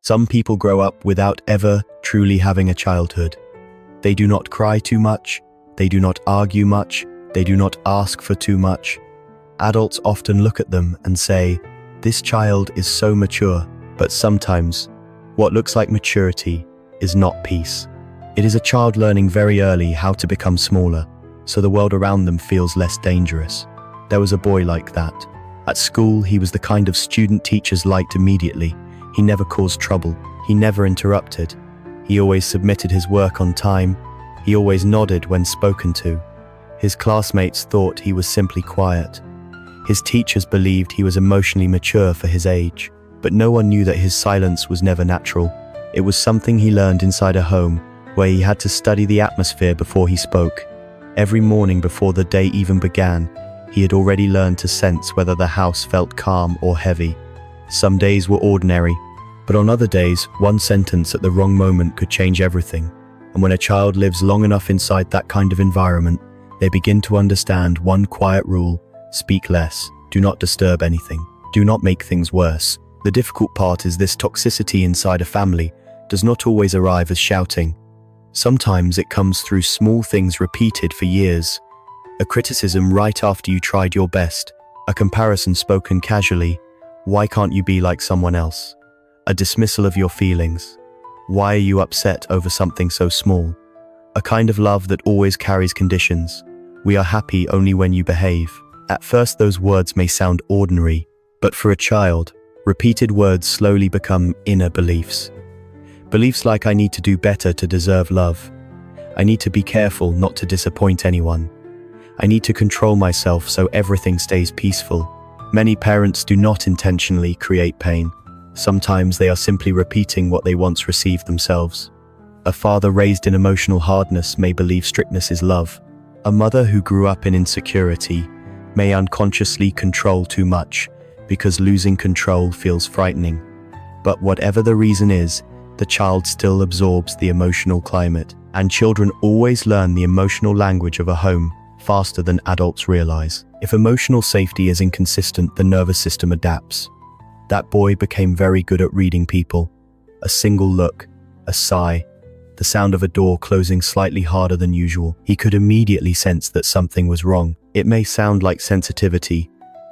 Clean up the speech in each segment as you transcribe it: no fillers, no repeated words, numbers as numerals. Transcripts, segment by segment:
Some people grow up without ever truly having a childhood. They do not cry too much, they do not argue much, they do not ask for too much. Adults often look at them and say, "This child is so mature," but sometimes what looks like maturity is not peace. It is a child learning very early how to become smaller, so the world around them feels less dangerous. There was a boy like that. At school, he was the kind of student teachers liked immediately. He never caused trouble. He never interrupted. He always submitted his work on time. He always nodded when spoken to. His classmates thought he was simply quiet. His teachers believed he was emotionally mature for his age, but no one knew that his silence was never natural. It was something he learned inside a home, where he had to study the atmosphere before he spoke. Every morning before the day even began, he had already learned to sense whether the house felt calm or heavy. Some days were ordinary, but on other days, one sentence at the wrong moment could change everything. And when a child lives long enough inside that kind of environment, they begin to understand one quiet rule: speak less, do not disturb anything, do not make things worse. The difficult part is this toxicity inside a family does not always arrive as shouting. Sometimes it comes through small things repeated for years. A criticism right after you tried your best, a comparison spoken casually, "Why can't you be like someone else?" A dismissal of your feelings. "Why are you upset over something so small?" A kind of love that always carries conditions. "We are happy only when you behave." At first those words may sound ordinary, but for a child, repeated words slowly become inner beliefs. Beliefs like "I need to do better to deserve love." "I need to be careful not to disappoint anyone." "I need to control myself so everything stays peaceful." Many parents do not intentionally create pain. Sometimes they are simply repeating what they once received themselves. A father raised in emotional hardness may believe strictness is love. A mother who grew up in insecurity may unconsciously control too much because losing control feels frightening. But whatever the reason is, the child still absorbs the emotional climate, and children always learn the emotional language of a home faster than adults realize. If emotional safety is inconsistent, the nervous system adapts. That boy became very good at reading people. A single look, a sigh, the sound of a door closing slightly harder than usual. He could immediately sense that something was wrong. It may sound like sensitivity,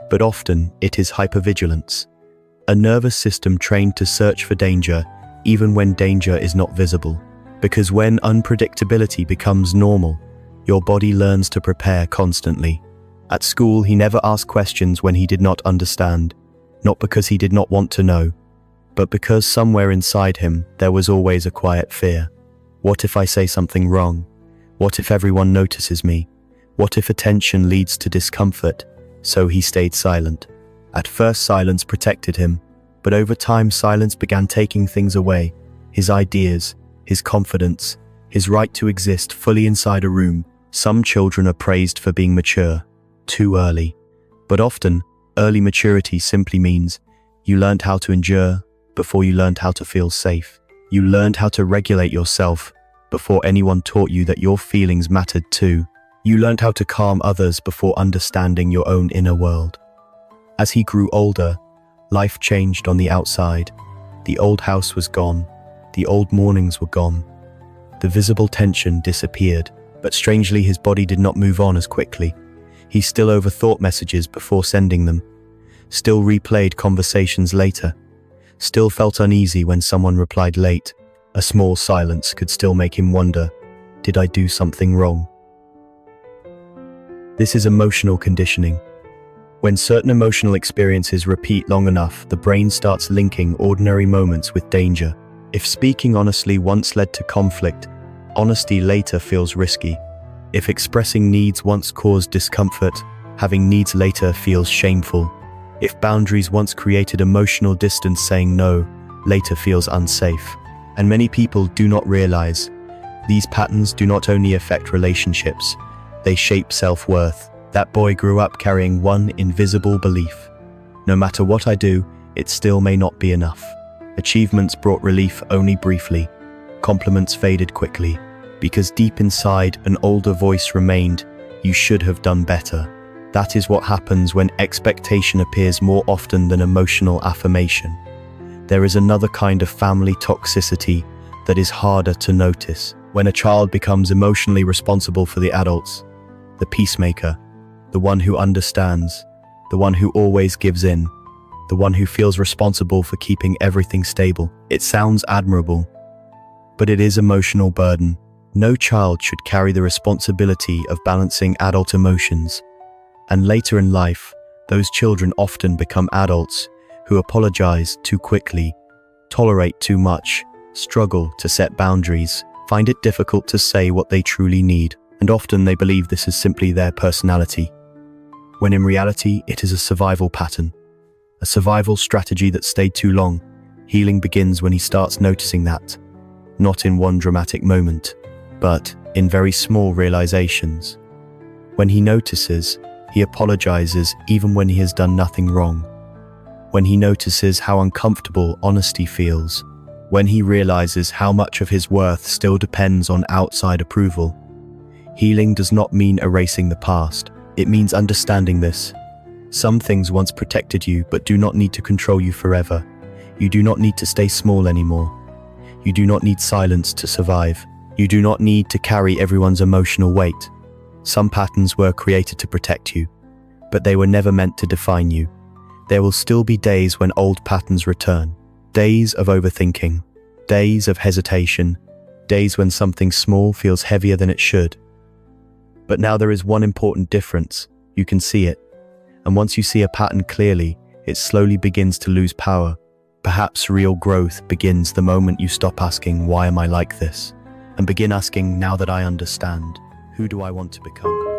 but often it is hypervigilance. A nervous system trained to search for danger even when danger is not visible. Because when unpredictability becomes normal, your body learns to prepare constantly. At school, he never asked questions when he did not understand, not because he did not want to know, but because somewhere inside him there was always a quiet fear. What if I say something wrong? What if everyone notices me? What if attention leads to discomfort? So he stayed silent. At first, silence protected him, but over time silence began taking things away. His ideas, his confidence, his right to exist fully inside a room. Some children are praised for being mature, too early. But often, early maturity simply means you learned how to endure before you learned how to feel safe. You learned how to regulate yourself before anyone taught you that your feelings mattered too. You learned how to calm others before understanding your own inner world. As he grew older, life changed on the outside. The old house was gone. The old mornings were gone. The visible tension disappeared, but strangely his body did not move on as quickly. He still overthought messages before sending them, still replayed conversations later, still felt uneasy when someone replied late. A small silence could still make him wonder, did I do something wrong? This is emotional conditioning. When certain emotional experiences repeat long enough, the brain starts linking ordinary moments with danger. If speaking honestly once led to conflict, honesty later feels risky. If expressing needs once caused discomfort, having needs later feels shameful. If boundaries once created emotional distance, saying no later feels unsafe. And many people do not realize these patterns do not only affect relationships, they shape self-worth. That boy grew up carrying one invisible belief: no matter what I do, it still may not be enough. Achievements brought relief only briefly. Compliments faded quickly, because deep inside an older voice remained, you should have done better. That is what happens when expectation appears more often than emotional affirmation. there is another kind of family toxicity that is harder to notice. When a child becomes emotionally responsible for the adults, the peacemaker, the one who understands, the one who always gives in, the one who feels responsible for keeping everything stable. It sounds admirable, but it is emotional burden. No child should carry the responsibility of balancing adult emotions, and later in life, those children often become adults who apologize too quickly, tolerate too much, struggle to set boundaries, find it difficult to say what they truly need, and often they believe this is simply their personality, when in reality it is a survival pattern, a survival strategy that stayed too long. Healing begins when he starts noticing that, not in one dramatic moment, but in very small realizations. When he notices, he apologizes even when he has done nothing wrong. When he notices how uncomfortable honesty feels. When he realizes how much of his worth still depends on outside approval. Healing does not mean erasing the past. It means understanding this. Some things once protected you but do not need to control you forever. You do not need to stay small anymore. You do not need silence to survive. You do not need to carry everyone's emotional weight. Some patterns were created to protect you, but they were never meant to define you. There will still be days when old patterns return. Days of overthinking, days of hesitation, days when something small feels heavier than it should. But now there is one important difference. You can see it. And once you see a pattern clearly, it slowly begins to lose power. Perhaps real growth begins the moment you stop asking, "Why am I like this?" and begin asking, "Now that I understand, who do I want to become?"